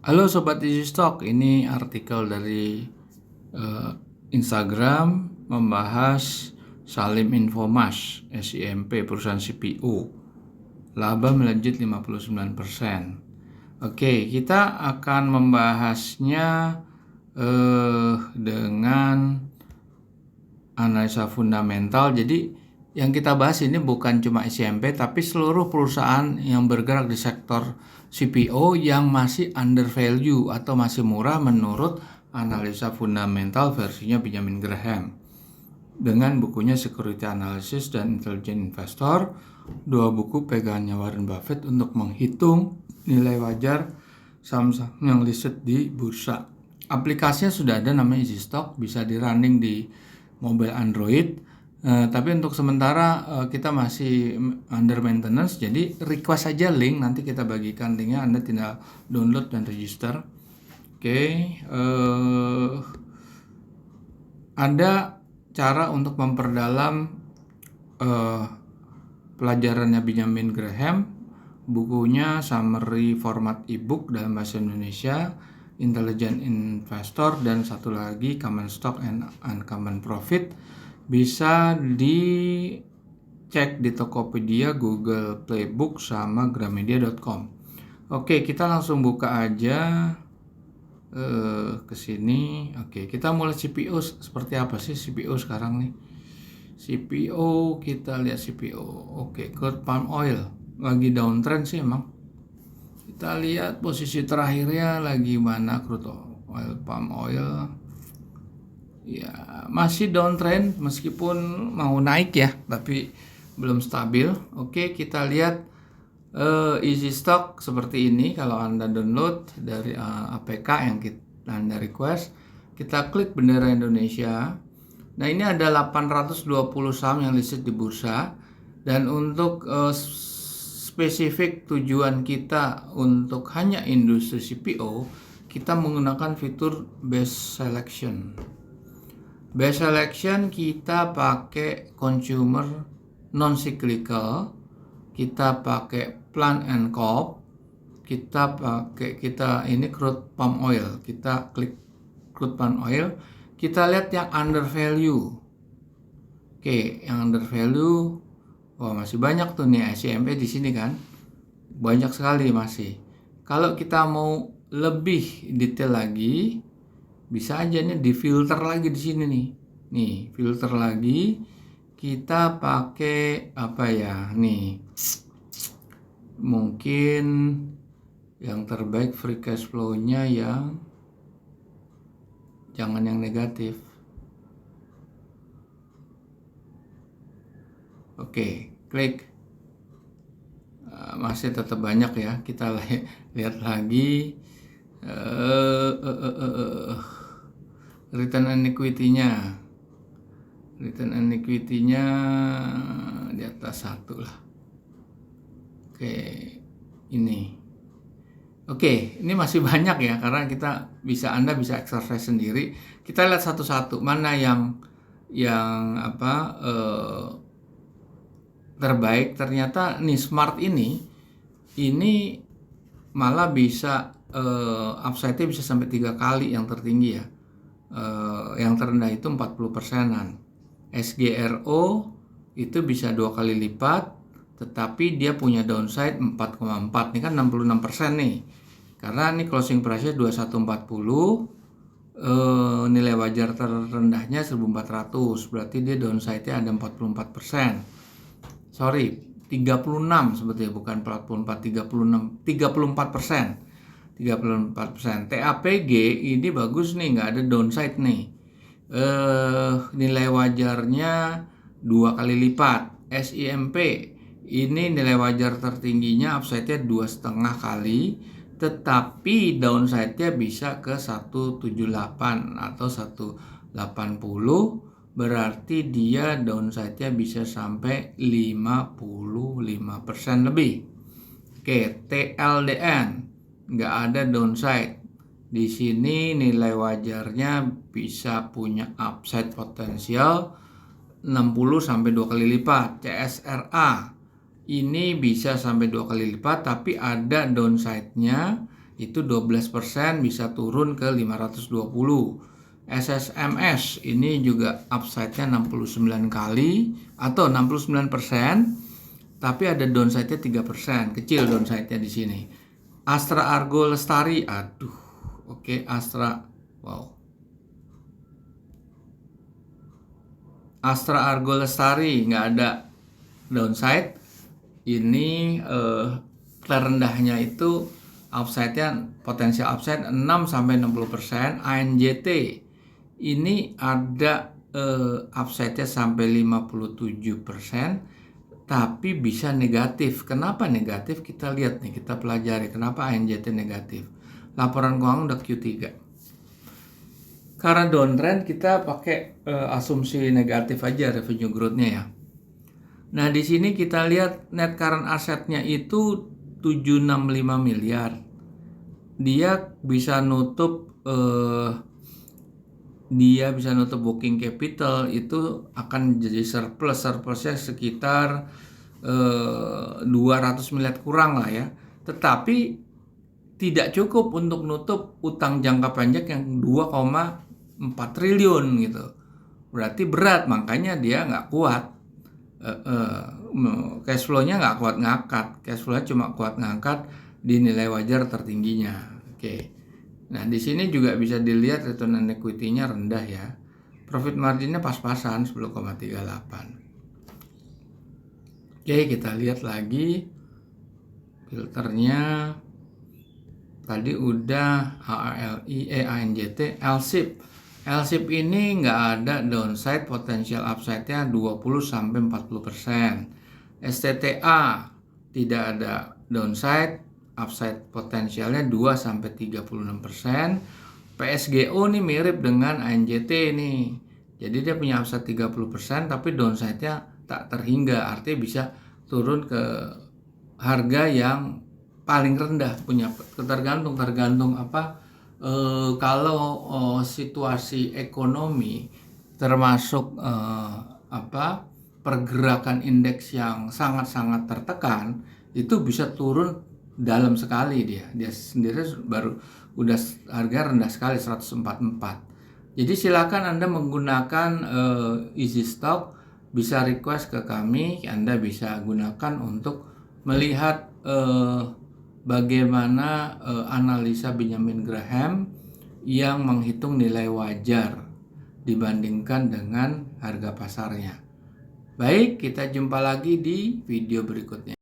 Halo Sobat Easy Stock, ini artikel dari eh, Instagram membahas Salim Infomas, SIMP, perusahaan CPO. Laba melejit 59%. Oke, kita akan membahasnya dengan analisa fundamental. Jadi yang kita bahas ini bukan cuma SIMP tapi seluruh perusahaan yang bergerak di sektor CPO yang masih under value atau masih murah menurut analisa fundamental versinya Benjamin Graham. Dengan bukunya Security Analysis dan Intelligent Investor, dua buku pegangannya Warren Buffett untuk menghitung nilai wajar saham-saham yang listed di bursa. Aplikasinya sudah ada, namanya Easy Stock, bisa di running di mobile Android. Tapi untuk sementara kita masih under maintenance, jadi request aja link, nanti kita bagikan linknya, Anda tinggal download dan register. Oke, ada cara untuk memperdalam pelajarannya Benjamin Graham, bukunya summary format ebook dalam bahasa Indonesia, Intelligent Investor, dan satu lagi Common Stock and Uncommon Profit. Bisa dicek di Tokopedia, Google Playbook, sama Gramedia.com. Oke, kita langsung buka aja ke sini. Oke, kita mulai CPO. Seperti apa sih CPO sekarang nih? CPO, kita lihat CPO. Oke, crude palm oil lagi downtrend sih emang. Kita lihat posisi terakhirnya lagi mana crude oil, palm oil. Ya, masih downtrend meskipun mau naik ya, tapi belum stabil. Oke, kita lihat Easy Stock seperti ini. Kalau Anda download dari APK yang Anda request, kita klik bendera Indonesia. Nah, ini ada 820 saham yang listed di bursa. Dan untuk spesifik tujuan kita untuk hanya industri CPO, kita menggunakan fitur Best Selection. Best Selection kita pakai consumer non-cyclical, kita pakai plant and crop, kita ini crude palm oil. Kita klik crude palm oil, kita lihat yang under value. Oke, yang under value, wah masih banyak tuh nih SIMP di sini kan, banyak sekali masih. Kalau kita mau lebih detail lagi, bisa aja nih di filter lagi di sini nih. Nih, filter lagi. Kita pakai apa ya? Nih. Mungkin yang terbaik free cash flow-nya yang jangan yang negatif. Oke, klik. Masih tetap banyak ya. Kita lihat lagi. Return on equity-nya di atas 1 lah. Oke, ini masih banyak ya, karena Anda bisa exercise sendiri. Kita lihat satu-satu mana yang terbaik. Ternyata nih Smart ini malah bisa upside-nya bisa sampai 3 kali yang tertinggi ya. Yang terendah itu 40%-an. SGRO itu bisa 2 kali lipat, tetapi dia punya downside 4,4. Ini kan 66% nih. Karena ini closing price-nya 2140, nilai wajar terendahnya 1400, berarti dia downside-nya ada 44%. Sorry, 36 sebetulnya, bukan 44, 34%. 34%. TAPG ini bagus nih, nggak ada downside nih. Nilai wajarnya 2 kali lipat. SIMP ini nilai wajar tertingginya upside-nya 2,5 kali, tetapi downside-nya bisa ke 178 atau 180, berarti dia downside-nya bisa sampai 55% lebih. Oke, TLDN nggak ada downside. Di sini nilai wajarnya bisa punya upside potensial 60 sampai 2 kali lipat. CSRA ini bisa sampai 2 kali lipat, tapi ada downside-nya itu 12% bisa turun ke 520. SSMS ini juga upside-nya 69 kali atau 69%, tapi ada downside-nya 3%, kecil downside-nya di sini. Astra Argo Lestari, oke, Astra Argo Lestari nggak ada downside. Ini terendahnya itu upside-nya, potensial upside 6-60%. ANJT ini ada upside-nya sampai 57%, tapi bisa negatif. Kenapa negatif? Kita lihat nih, kita pelajari kenapa ANJT negatif. Laporan keuangan udah Q3. Karena downtrend, kita pakai asumsi negatif aja revenue growth-nya ya. Nah, di sini kita lihat net current asset-nya itu 765 miliar. Dia bisa nutup working capital, itu akan jadi surplusnya sekitar 200 miliar kurang lah ya. Tetapi tidak cukup untuk nutup utang jangka panjang yang 2,4 triliun gitu. Berarti berat, makanya dia nggak kuat. Cash flow-nya nggak kuat ngangkat. Cash flow-nya cuma kuat ngangkat di nilai wajar tertingginya. Oke. Nah, di sini juga bisa dilihat return on equity-nya rendah ya. Profit margin-nya pas-pasan 10,38. Oke, kita lihat lagi filternya. Tadi udah ANJT, LSIP. LSIP ini nggak ada downside, potensial upside-nya 20-40%. STTA tidak ada downside, upside potensialnya 2-36%. PSGO nih mirip dengan ANJT nih. Jadi dia punya upside 30%, tapi downside-nya tak terhingga, artinya bisa turun ke harga yang paling rendah, punya tergantung apa. Kalau situasi ekonomi termasuk pergerakan indeks yang sangat-sangat tertekan, itu bisa turun dalam sekali. Dia sendiri baru udah harga rendah sekali 144. Jadi silakan Anda menggunakan easy stock, bisa request ke kami, Anda bisa gunakan untuk melihat bagaimana analisa Benjamin Graham yang menghitung nilai wajar dibandingkan dengan harga pasarnya. Baik, kita jumpa lagi di video berikutnya.